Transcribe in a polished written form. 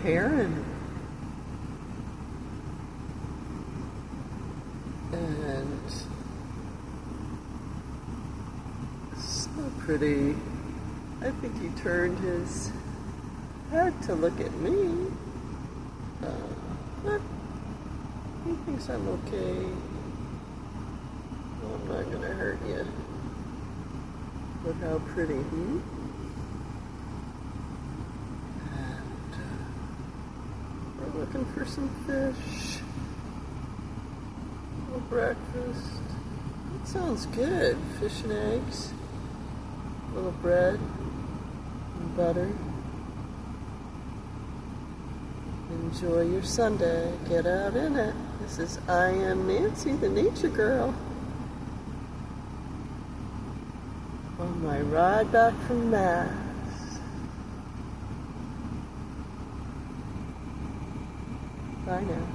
heron. And so pretty. I think he turned his head to look at me. But he thinks I'm okay. Well, I'm not gonna hurt you. Look how pretty, And we're looking for some fish. A little breakfast. That sounds good. Fish and eggs. A little bread and butter. Enjoy your Sunday. Get out in it. This is IAM Nancy, the nature girl. On my ride back from Mass. Bye now.